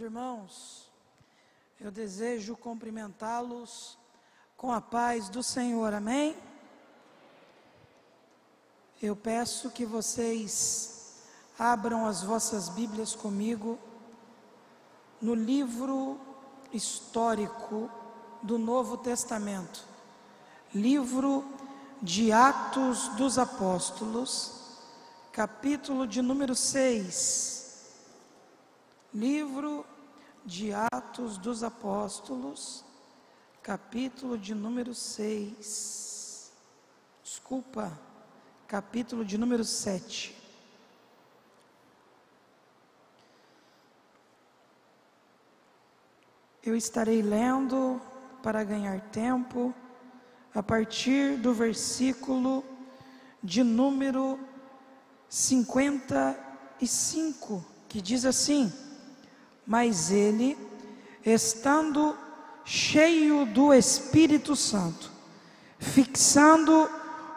Irmãos, eu desejo cumprimentá-los com a paz do Senhor, amém? Eu peço que vocês abram as vossas Bíblias comigo no livro histórico do Novo Testamento, livro de Atos dos Apóstolos, capítulo de número 6. Livro de Atos dos Apóstolos, capítulo de número 6. Capítulo de número 7. Eu estarei lendo para ganhar tempo a partir do versículo de número 55, que diz assim: Mas ele, estando cheio do Espírito Santo, fixando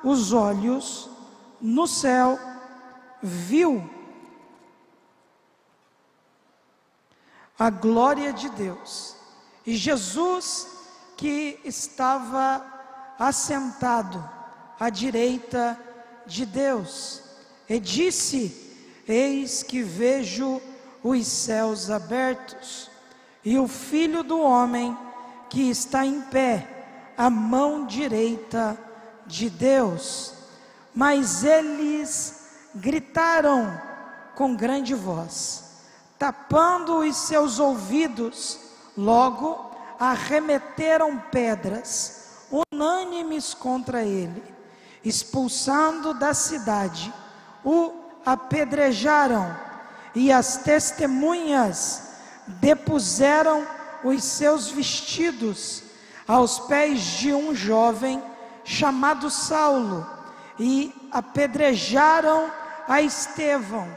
os olhos no céu, viu a glória de Deus e Jesus, que estava assentado à direita de Deus, e disse: Eis que vejo os céus abertos, e o Filho do Homem que está em pé, à mão direita de Deus. Mas eles gritaram com grande voz, tapando os seus ouvidos, logo arremeteram pedras, unânimes contra ele, expulsando da cidade, o apedrejaram. E as testemunhas depuseram os seus vestidos aos pés de um jovem chamado Saulo, e apedrejaram a Estevão,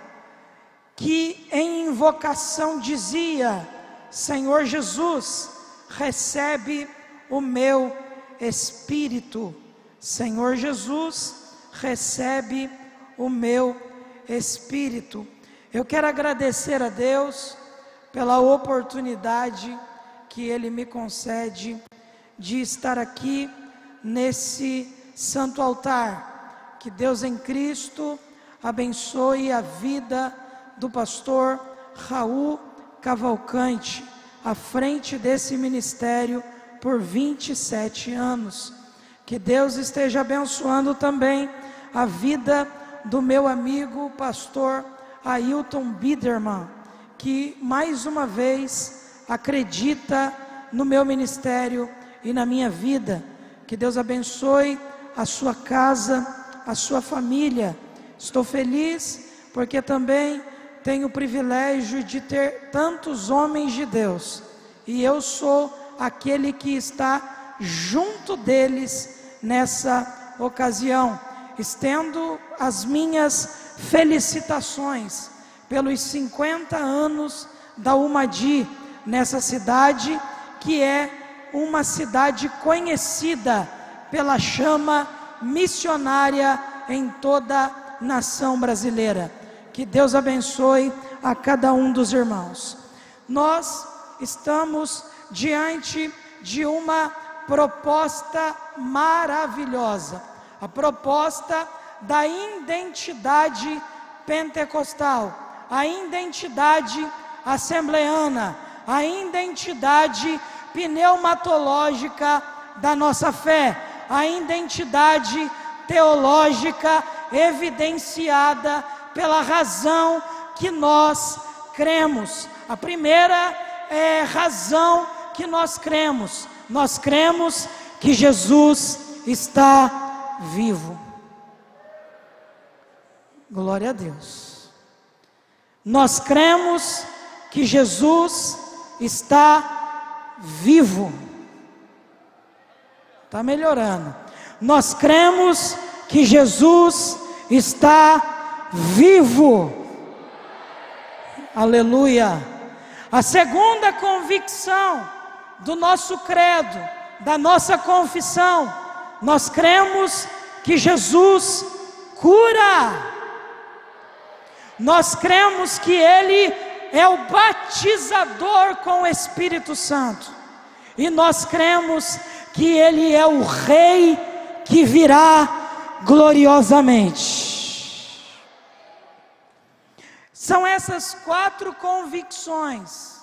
que em invocação dizia: Senhor Jesus, recebe o meu espírito. Senhor Jesus, recebe o meu espírito. Eu quero agradecer a Deus pela oportunidade que Ele me concede de estar aqui nesse santo altar. Que Deus em Cristo abençoe a vida do pastor Raul Cavalcante, à frente desse ministério por 27 anos. Que Deus esteja abençoando também a vida do meu amigo pastor Ailton Biderman, que mais uma vez acredita no meu ministério e na minha vida. Que Deus abençoe a sua casa, a sua família. Estou feliz porque também tenho o privilégio de ter tantos homens de Deus, e eu sou aquele que está junto deles nessa ocasião. Estendo as minhas felicitações pelos 50 anos da UMADI nessa cidade, que é uma cidade conhecida pela chama missionária em toda a nação brasileira. Que Deus abençoe a cada um dos irmãos. Nós estamos diante de uma proposta maravilhosa, a proposta da identidade pentecostal, a identidade assembleana, a identidade pneumatológica da nossa fé, a identidade teológica evidenciada pela razão que nós cremos. A primeira razão que nós cremos que Jesus está vivo. Glória a Deus. Nós cremos que Jesus está vivo. Está melhorando. Nós cremos que Jesus está vivo. Aleluia. A segunda convicção do nosso credo, da nossa confissão, nós cremos que Jesus cura. Nós cremos que Ele é o batizador com o Espírito Santo. E nós cremos que Ele é o Rei que virá gloriosamente. São essas 4 convicções,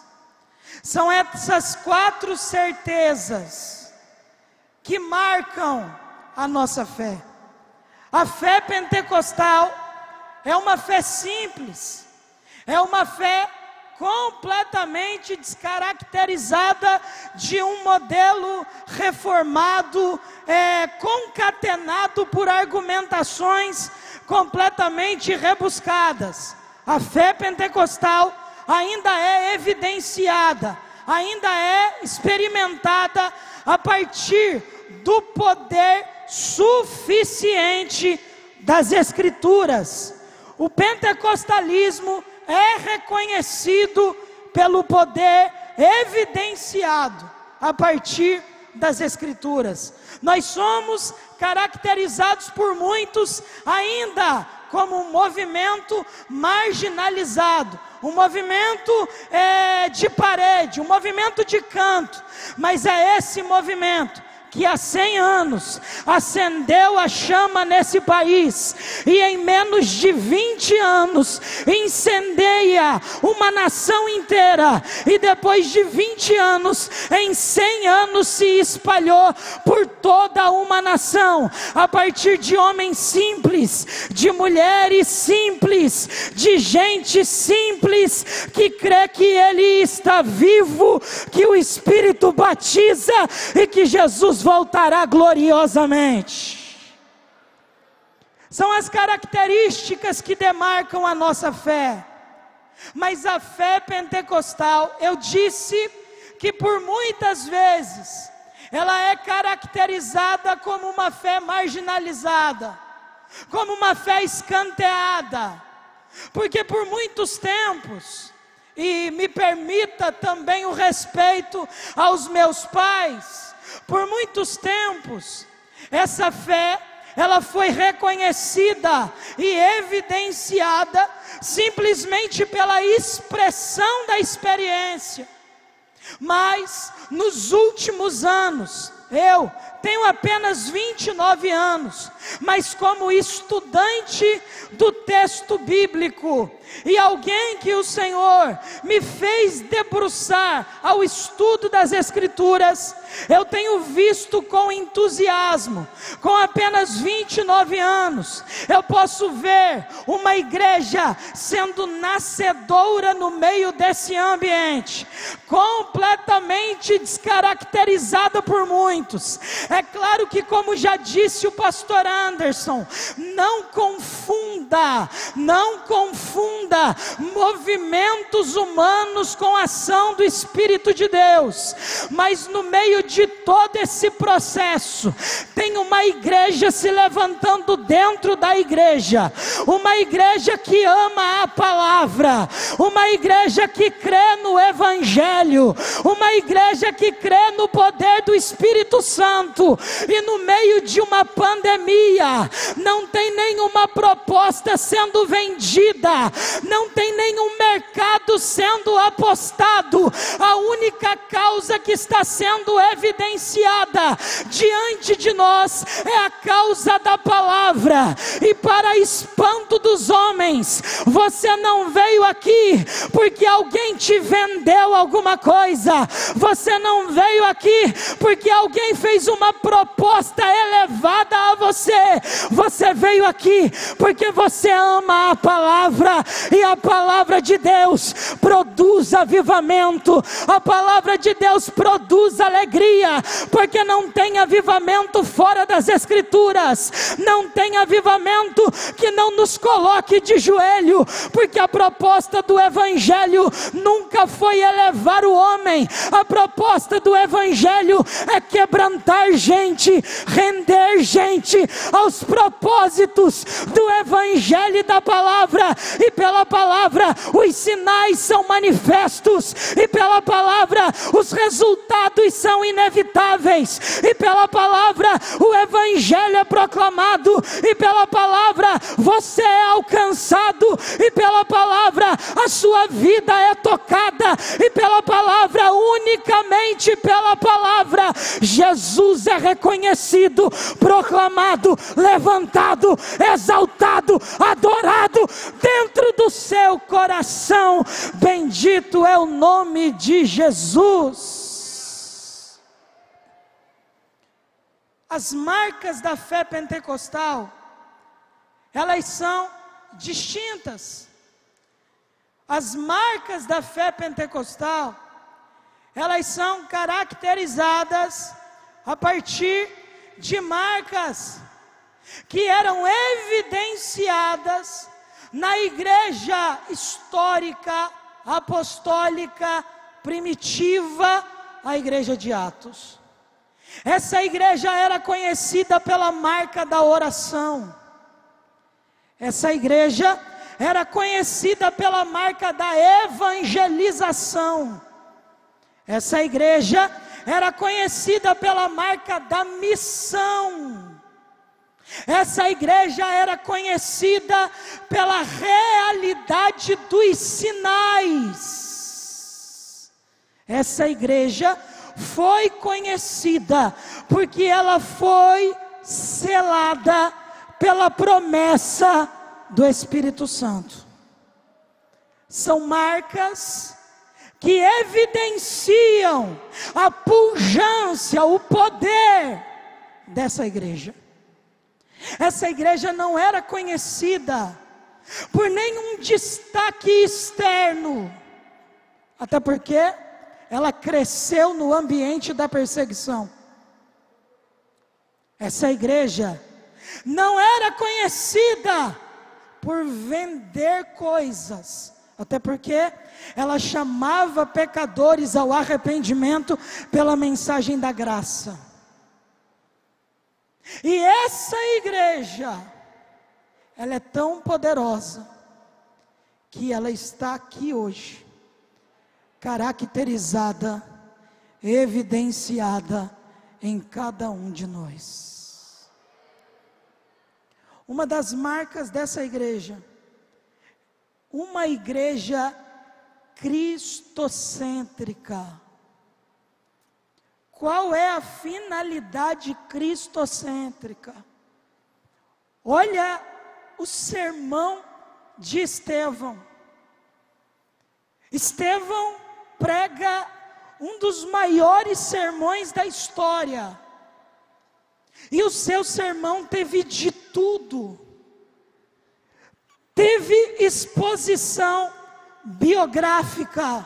são essas 4 certezas que marcam a nossa fé. A fé pentecostal é uma fé simples, é uma fé completamente descaracterizada de um modelo reformado, concatenado por argumentações completamente rebuscadas. A fé pentecostal ainda é evidenciada, ainda é experimentada a partir do poder suficiente das Escrituras. O pentecostalismo é reconhecido pelo poder evidenciado a partir das Escrituras. Nós somos caracterizados por muitos ainda como um movimento marginalizado, um movimento de parede, um movimento de canto, mas é esse movimento que há 100 anos acendeu a chama nesse país, e em menos de 20 anos incendeia uma nação inteira, e depois de 20 anos, em 100 anos se espalhou por toda uma nação, a partir de homens simples, de mulheres simples, de gente simples, que crê que Ele está vivo, que o Espírito batiza e que Jesus voltará gloriosamente. São as características que demarcam a nossa fé. Mas a fé pentecostal, eu disse que por muitas vezes ela é caracterizada como uma fé marginalizada, como uma fé escanteada, porque por muitos tempos, e me permita também o respeito aos meus pais, por muitos tempos, essa fé, ela foi reconhecida e evidenciada simplesmente pela expressão da experiência. Mas nos últimos anos, eu tenho apenas 29 anos, mas como estudante do texto bíblico, e alguém que o Senhor me fez debruçar ao estudo das Escrituras, eu tenho visto com entusiasmo, com apenas 29 anos, eu posso ver uma igreja sendo nascedora no meio desse ambiente, completamente descaracterizada por muitos. É claro que, como já disse o pastor Anderson, não confunda movimentos humanos com a ação do Espírito de Deus, mas no meio de todo esse processo, tem uma igreja se levantando dentro da igreja, uma igreja que ama a palavra, uma igreja que crê no Evangelho, uma igreja que crê no poder do Espírito Santo, e no meio de uma pandemia, não tem nenhuma proposta sendo vendida, não tem nenhum mercado sendo apostado, a única causa que está sendo evidenciada diante de nós é a causa da palavra. E para espanto dos homens, você não veio aqui porque alguém te vendeu alguma coisa, você não veio aqui porque alguém fez uma proposta elevada a você, você veio aqui porque você ama a palavra, e a palavra de Deus produz avivamento, a palavra de Deus produz alegria, porque não tem avivamento fora das Escrituras, não tem avivamento que não nos coloque de joelho, porque a proposta do Evangelho nunca foi elevar o homem, a proposta do Evangelho é quebrantar gente, render gente aos propósitos do Evangelho e da palavra, e pela palavra os sinais são manifestos, e pela palavra os resultados são inevitáveis, e pela palavra o evangelho é proclamado, e pela palavra você é alcançado, e pela palavra a sua vida é tocada, e pela palavra, unicamente pela palavra, Jesus é reconhecido, proclamado, levantado, exaltado, adorado dentro do seu coração. Bendito é o nome de Jesus. As marcas da fé pentecostal, elas são distintas. As marcas da fé pentecostal, elas são caracterizadas a partir de marcas que eram evidenciadas na igreja histórica, apostólica, primitiva, a igreja de Atos. Essa igreja era conhecida pela marca da oração. Essa igreja era conhecida pela marca da evangelização. Essa igreja era conhecida pela marca da missão. Essa igreja era conhecida pela realidade dos sinais. Essa igreja foi conhecida porque ela foi selada pela promessa do Espírito Santo. São marcas que evidenciam a pujança, o poder dessa igreja. Essa igreja não era conhecida por nenhum destaque externo, até porque ela cresceu no ambiente da perseguição. Essa igreja não era conhecida por vender coisas, até porque ela chamava pecadores ao arrependimento pela mensagem da graça. E essa igreja, ela é tão poderosa, que ela está aqui hoje, caracterizada, evidenciada em cada um de nós. Uma das marcas dessa igreja, uma igreja cristocêntrica. Qual é a finalidade cristocêntrica? Olha o sermão de Estevão. Estevão prega um dos maiores sermões da história. E o seu sermão teve de tudo. Teve exposição biográfica.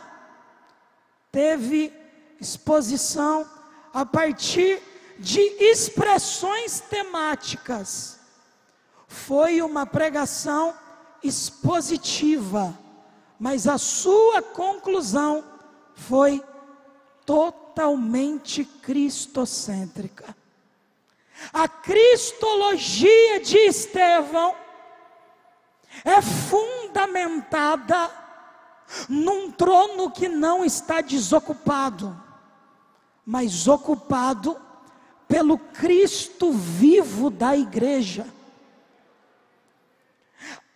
Teve exposição a partir de expressões temáticas. Foi uma pregação expositiva, mas a sua conclusão foi totalmente cristocêntrica. A cristologia de Estevão é fundamentada num trono que não está desocupado, mas ocupado pelo Cristo vivo da igreja.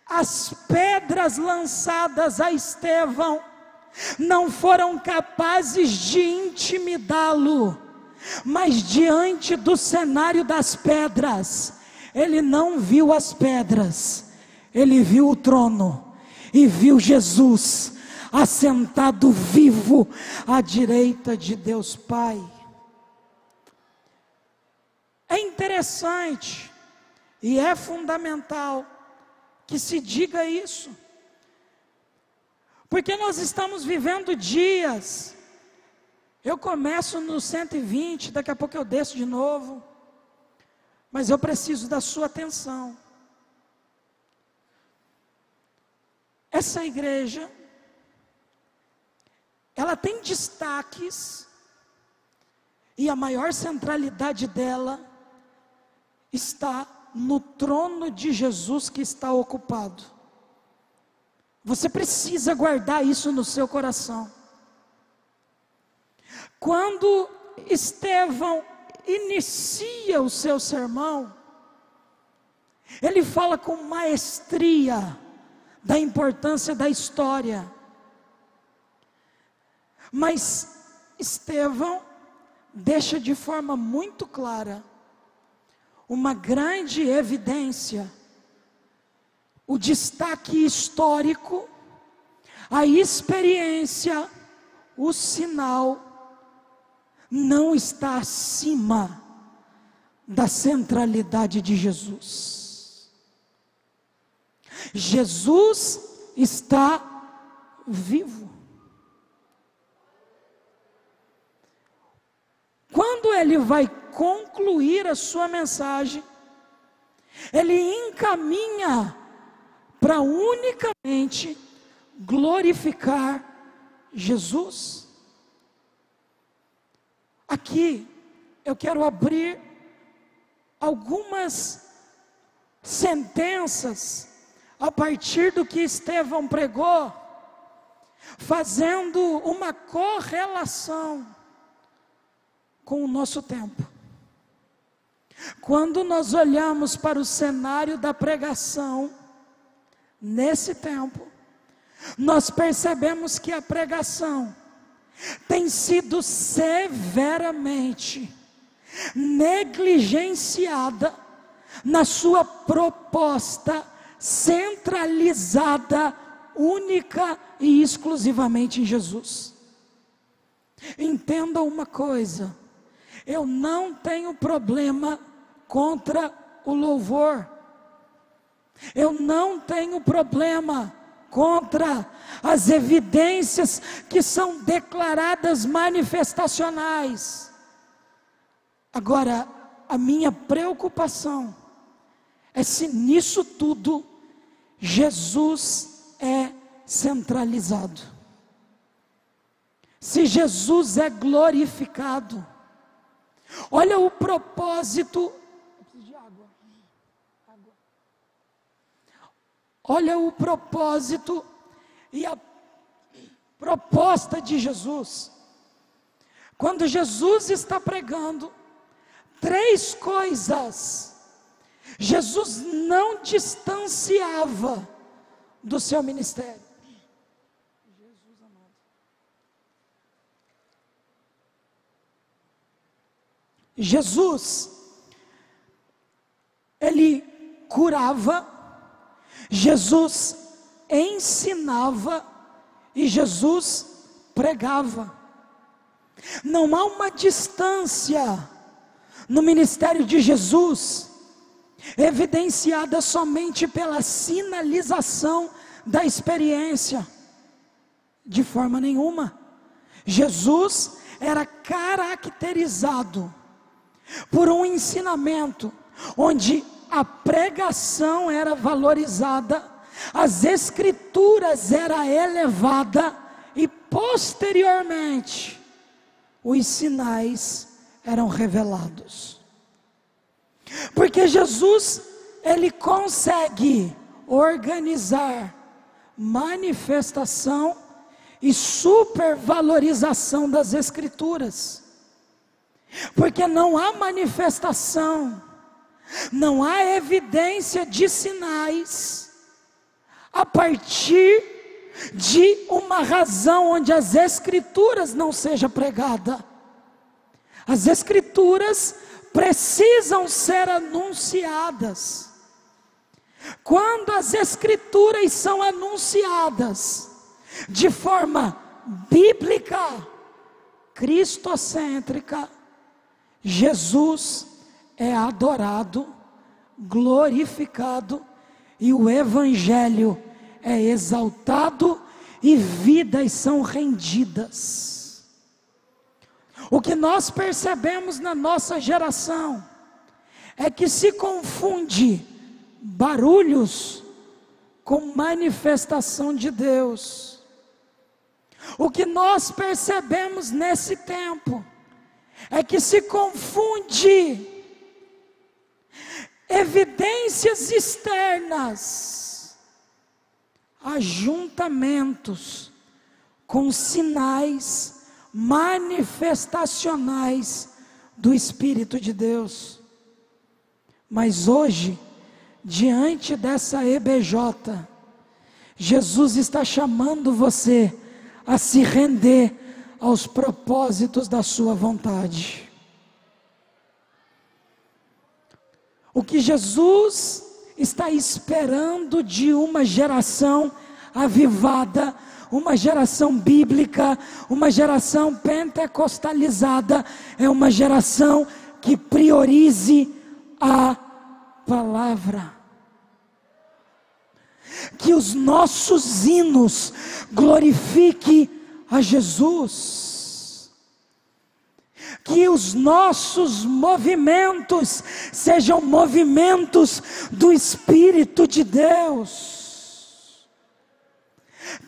As pedras lançadas a Estevão não foram capazes de intimidá-lo, mas diante do cenário das pedras, ele não viu as pedras, ele viu o trono e viu Jesus assentado vivo à direita de Deus Pai. É interessante e é fundamental que se diga isso, porque nós estamos vivendo dias. Eu começo no 120, daqui a pouco eu desço de novo, mas eu preciso da sua atenção. Essa igreja, ela tem destaques, e a maior centralidade dela está no trono de Jesus que está ocupado. Você precisa guardar isso no seu coração. Quando Estevão inicia o seu sermão, ele fala com maestria da importância da história. Mas Estevão deixa de forma muito clara uma grande evidência, o destaque histórico, a experiência, o sinal não está acima da centralidade de Jesus. Jesus está vivo. Quando ele vai concluir a sua mensagem, ele encaminha para unicamente glorificar Jesus. Aqui eu quero abrir algumas sentenças a partir do que Estevão pregou, fazendo uma correlação com o nosso tempo. Quando nós olhamos para o cenário da pregação nesse tempo, nós percebemos que a pregação tem sido severamente negligenciada na sua proposta centralizada, única e exclusivamente em Jesus. Entenda uma coisa: eu não tenho problema contra o louvor, eu não tenho problema contra as evidências que são declaradas manifestacionais. Agora, a minha preocupação é se nisso tudo Jesus é centralizado, se Jesus é glorificado. Olha o propósito. Olha o propósito e a proposta de Jesus. Quando Jesus está pregando, 3 coisas Jesus não distanciava do seu ministério. Jesus amado. Jesus, ele curava, Jesus ensinava e Jesus pregava. Não há uma distância no ministério de Jesus, evidenciada somente pela sinalização da experiência, de forma nenhuma. Jesus era caracterizado por um ensinamento onde a pregação era valorizada, as escrituras era elevada e posteriormente os sinais eram revelados. Porque Jesus, ele consegue organizar manifestação e supervalorização das escrituras. Porque não há manifestação, não há evidência de sinais a partir de uma razão onde as escrituras não seja pregada. As escrituras precisam ser anunciadas. Quando as escrituras são anunciadas de forma bíblica, cristocêntrica, Jesus é adorado, glorificado e o evangelho é exaltado e vidas são rendidas. O que nós percebemos na nossa geração é que se confunde barulhos com manifestação de Deus. O que nós percebemos nesse tempo é que se confunde evidências externas, ajuntamentos com sinais manifestacionais do Espírito de Deus. Mas hoje, diante dessa EBJ, Jesus está chamando você a se render aos propósitos da sua vontade. O que Jesus está esperando de uma geração avivada, uma geração bíblica, uma geração pentecostalizada, é uma geração que priorize a palavra. Que os nossos hinos glorifiquem a Jesus. Que os nossos movimentos sejam movimentos do Espírito de Deus.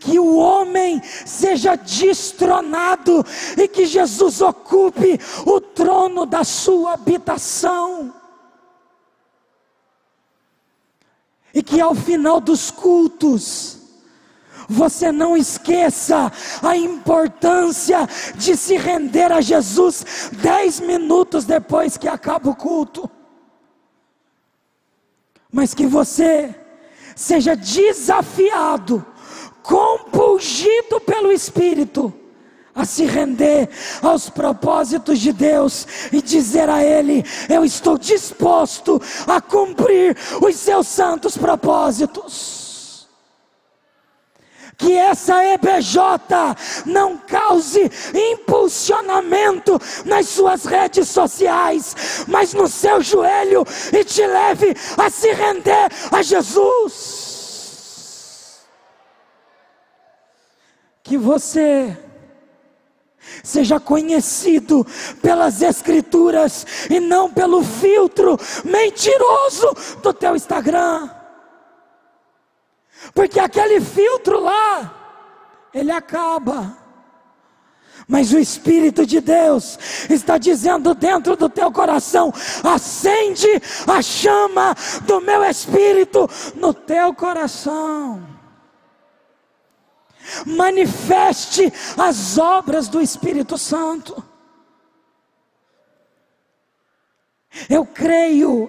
Que o homem seja destronado e que Jesus ocupe o trono da sua habitação. E que ao final dos cultos, você não esqueça a importância de se render a Jesus 10 minutos depois que acaba o culto. Mas que você seja desafiado, compungido pelo Espírito, a se render aos propósitos de Deus e dizer a Ele: eu estou disposto a cumprir os seus santos propósitos. Que essa EBJ não cause impulsionamento nas suas redes sociais, mas no seu joelho, e te leve a se render a Jesus. Que você seja conhecido pelas Escrituras e não pelo filtro mentiroso do teu Instagram. Porque aquele filtro lá, ele acaba. Mas o Espírito de Deus está dizendo dentro do teu coração: acende a chama do meu Espírito no teu coração. Manifeste as obras do Espírito Santo. Eu creio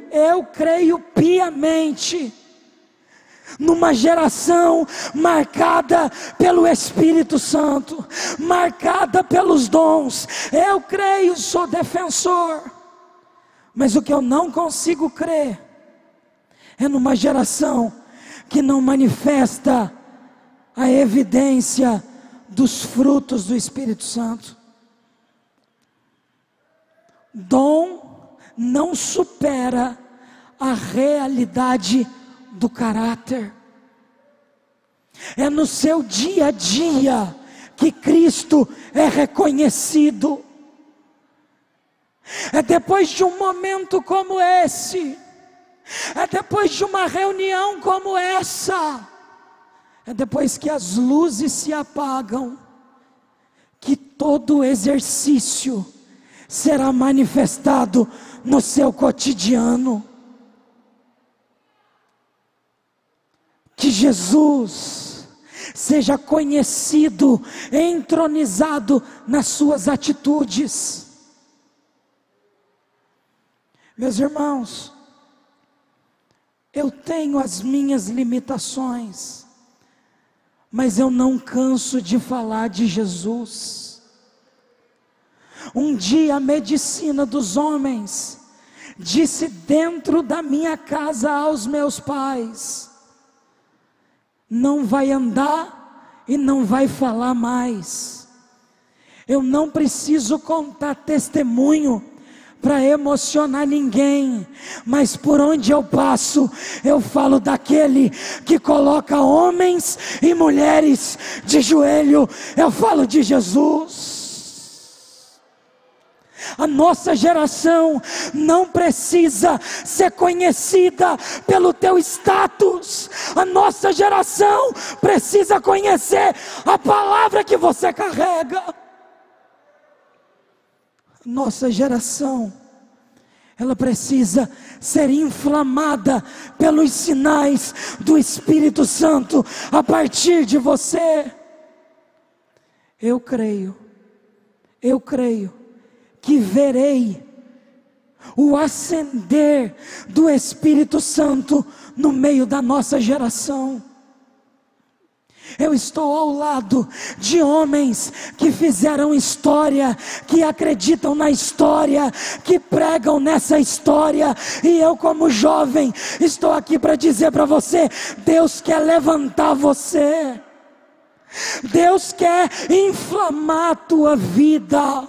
piamente numa geração marcada pelo Espírito Santo, marcada pelos dons. Eu creio, sou defensor. Mas o que eu não consigo crer é numa geração que não manifesta a evidência dos frutos do Espírito Santo. Dom não supera a realidade do caráter. É no seu dia a dia que Cristo é reconhecido. É depois de um momento como esse, é depois de uma reunião como essa, é depois que as luzes se apagam, que todo o exercício será manifestado no seu cotidiano. Que Jesus seja conhecido, entronizado nas suas atitudes. Meus irmãos, eu tenho as minhas limitações, mas eu não canso de falar de Jesus. Um dia a medicina dos homens disse dentro da minha casa aos meus pais: não vai andar e não vai falar mais. Eu não preciso contar testemunho para emocionar ninguém, mas por onde eu passo, eu falo daquele que coloca homens e mulheres de joelho. Eu falo de Jesus. A nossa geração não precisa ser conhecida pelo teu status. A nossa geração precisa conhecer a palavra que você carrega. Nossa geração, ela precisa ser inflamada pelos sinais do Espírito Santo a partir de você. Eu creio eu creio que verei o ascender do Espírito Santo no meio da nossa geração. Eu estou ao lado de homens que fizeram história, que acreditam na história, que pregam nessa história, e eu, como jovem, estou aqui para dizer para você: Deus quer levantar você, Deus quer inflamar a tua vida.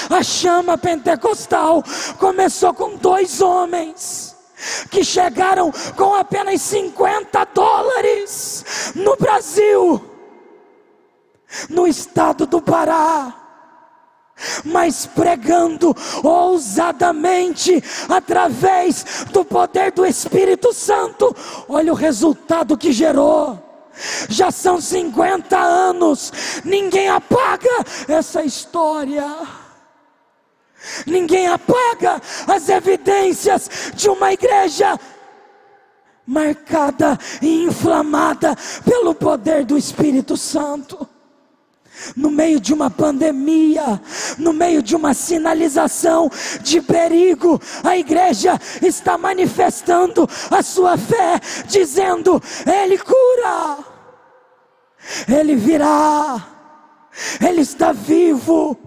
A chama pentecostal começou com 2 homens que chegaram com apenas $50 no Brasil, no estado do Pará, mas pregando ousadamente através do poder do Espírito Santo. Olha o resultado que gerou. Já são 50 anos, ninguém apaga essa história. Ninguém apaga as evidências de uma igreja marcada e inflamada pelo poder do Espírito Santo. No meio de uma pandemia, no meio de uma sinalização de perigo, a igreja está manifestando a sua fé, dizendo: Ele cura, Ele virá, Ele está vivo,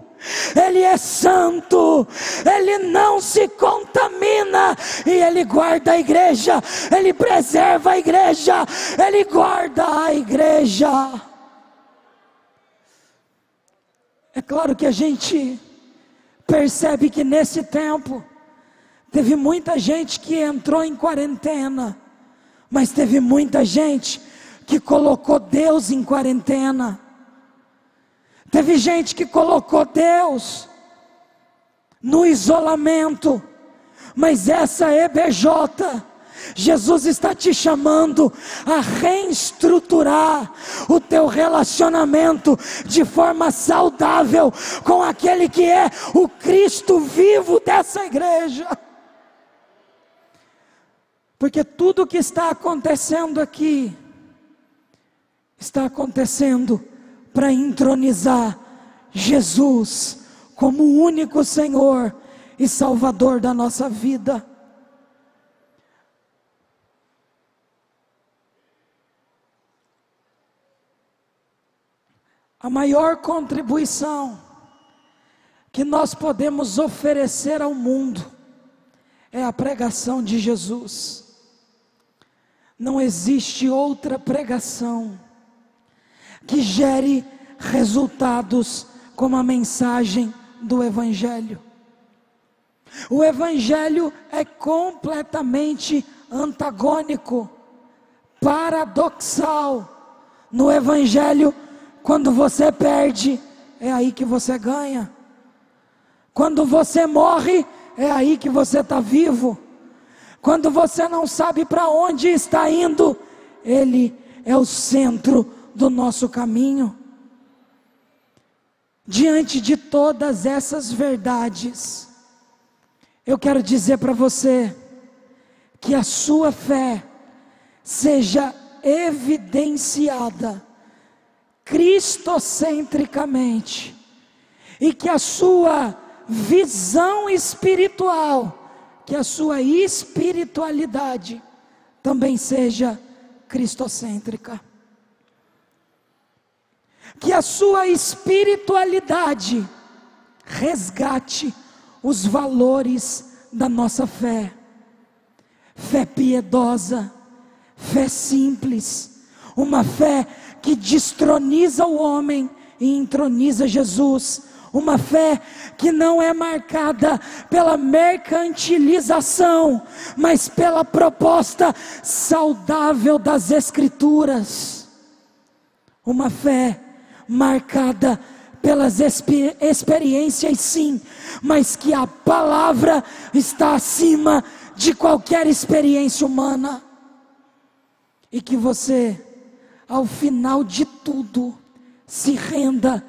Ele é santo, Ele não se contamina, e Ele guarda a igreja, Ele preserva a igreja, Ele guarda a igreja. É claro que a gente percebe que nesse tempo teve muita gente que entrou em quarentena, mas teve muita gente que colocou Deus em quarentena. Teve gente que colocou Deus no isolamento, mas essa EBJ, Jesus está te chamando a reestruturar o teu relacionamento de forma saudável com aquele que é o Cristo vivo dessa igreja. Porque tudo o que está acontecendo aqui está acontecendo para entronizar Jesus como o único Senhor e Salvador da nossa vida. A maior contribuição que nós podemos oferecer ao mundo é a pregação de Jesus. Não existe outra pregação que gere resultados como a mensagem do Evangelho. O Evangelho é completamente antagônico, paradoxal. No Evangelho, quando você perde, é aí que você ganha. Quando você morre, é aí que você está vivo. Quando você não sabe para onde está indo, Ele é o centro do nosso caminho. Diante de todas essas verdades, eu quero dizer para você que a sua fé seja evidenciada cristocentricamente, e que a sua visão espiritual, que a sua espiritualidade também seja cristocêntrica. Que a sua espiritualidade resgate os valores da nossa fé. Fé piedosa, fé simples, uma fé que destroniza o homem e entroniza Jesus. Uma fé que não é marcada pela mercantilização, mas pela proposta saudável das Escrituras. Uma fé marcada pelas experiências, sim, mas que a palavra está acima de qualquer experiência humana. E que você, ao final de tudo, se renda,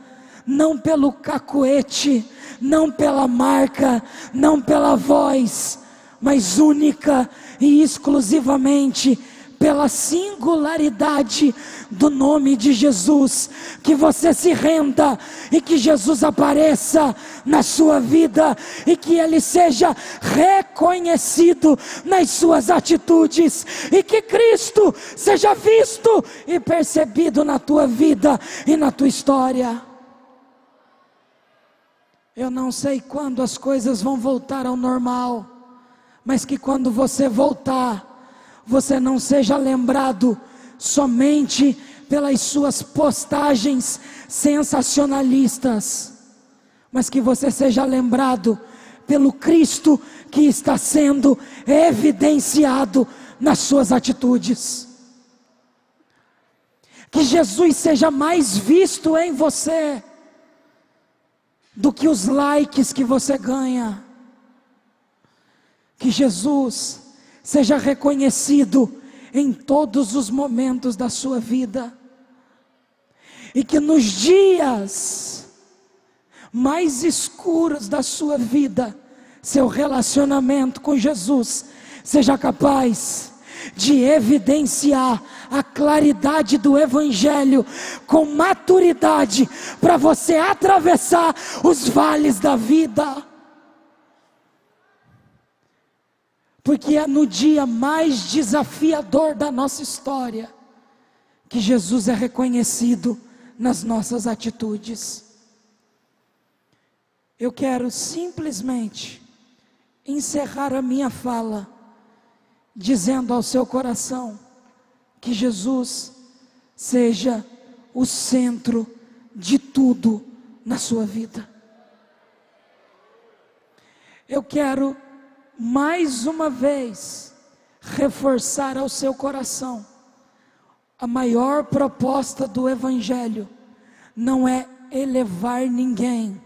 não pelo cacuete, não pela marca, não pela voz, mas única e exclusivamente pela singularidade do nome de Jesus, que você se renda e que Jesus apareça na sua vida e que Ele seja reconhecido nas suas atitudes e que Cristo seja visto e percebido na tua vida e na tua história. Eu não sei quando as coisas vão voltar ao normal, mas que quando você voltar, você não seja lembrado somente pelas suas postagens sensacionalistas, mas que você seja lembrado pelo Cristo que está sendo evidenciado nas suas atitudes. Que Jesus seja mais visto em você do que os likes que você ganha. Que Jesus seja reconhecido em todos os momentos da sua vida. E que nos dias mais escuros da sua vida, seu relacionamento com Jesus seja capaz de evidenciar a claridade do Evangelho com maturidade, para você atravessar os vales da vida. Porque é no dia mais desafiador da nossa história que Jesus é reconhecido nas nossas atitudes. Eu quero simplesmente encerrar a minha fala dizendo ao seu coração que Jesus seja o centro de tudo na sua vida. Eu quero mais uma vez reforçar ao seu coração: a maior proposta do Evangelho não é elevar ninguém,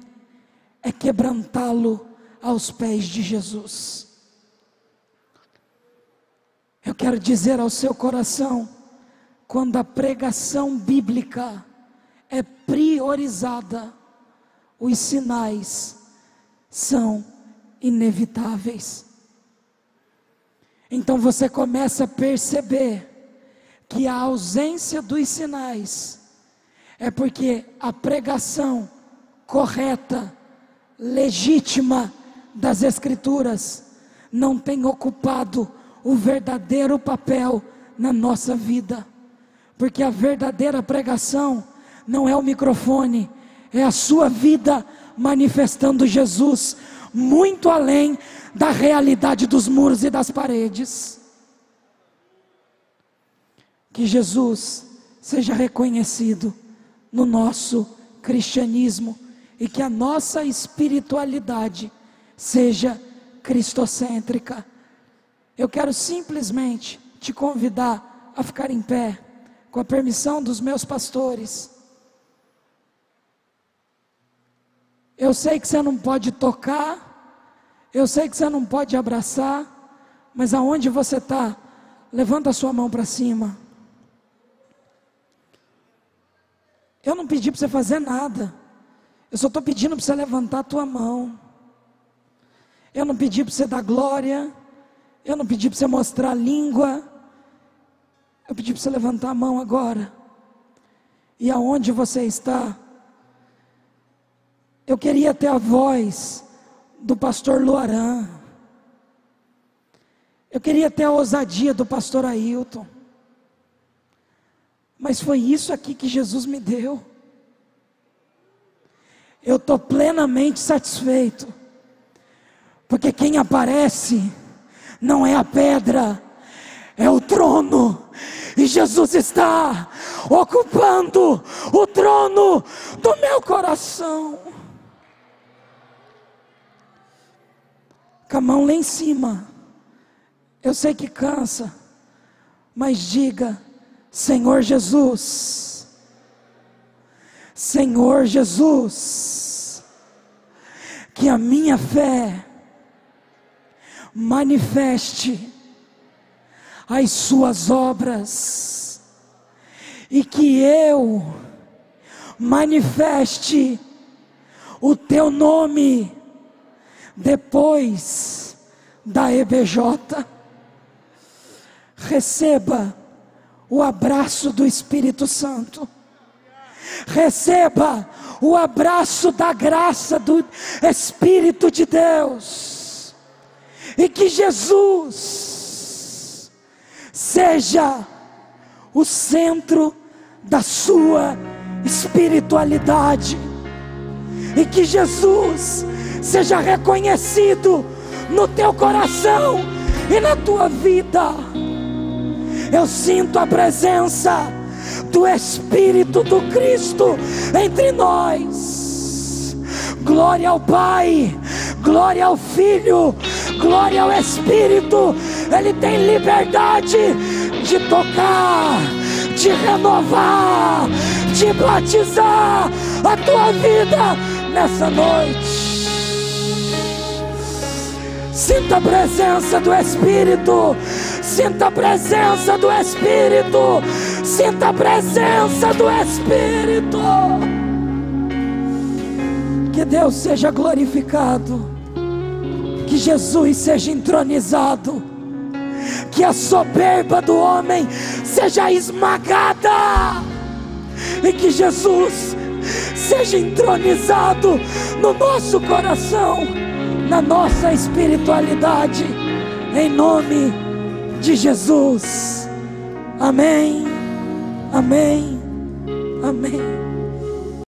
é quebrantá-lo aos pés de Jesus. Eu quero dizer ao seu coração, quando a pregação bíblica é priorizada, os sinais são inevitáveis. Então você começa a perceber que a ausência dos sinais é porque a pregação correta, legítima das Escrituras não tem ocupado o verdadeiro papel na nossa vida. Porque a verdadeira pregação não é o microfone, é a sua vida manifestando Jesus muito além da realidade dos muros e das paredes. Que Jesus seja reconhecido no nosso cristianismo e que a nossa espiritualidade seja cristocêntrica. Eu quero simplesmente te convidar a ficar em pé, com a permissão dos meus pastores. Eu sei que você não pode tocar, eu sei que você não pode abraçar, mas aonde você está, levanta a sua mão para cima. Eu não pedi para você fazer nada, eu só estou pedindo para você levantar a tua mão. Eu não pedi para você dar glória, eu não pedi para você mostrar a língua, eu pedi para você levantar a mão agora. E aonde você está, eu queria ter a voz do pastor Luaran, eu queria ter a ousadia do pastor Ailton, mas foi isso aqui que Jesus me deu. Eu estou plenamente satisfeito, porque quem aparece não é a pedra, é o trono, e Jesus está ocupando o trono do meu coração. Com a mão lá em cima, eu sei que cansa, mas diga: Senhor Jesus, Senhor Jesus, que a minha fé manifeste as suas obras, e que eu manifeste o teu nome depois da EBJ. Receba o abraço do Espírito Santo. Receba o abraço da graça do Espírito de Deus. E que Jesus seja o centro da sua espiritualidade. E que Jesus seja reconhecido no teu coração e na tua vida. Eu sinto a presença do Espírito do Cristo entre nós. Glória ao Pai, glória ao Filho, glória ao Espírito. Ele tem liberdade de tocar, de renovar, de batizar a tua vida nessa noite. Sinta a presença do Espírito. Sinta a presença do Espírito. Sinta a presença do Espírito. Que Deus seja glorificado. Que Jesus seja entronizado. Que a soberba do homem seja esmagada. E que Jesus seja entronizado no nosso coração, na nossa espiritualidade, em nome de Jesus. Amém, amém, amém.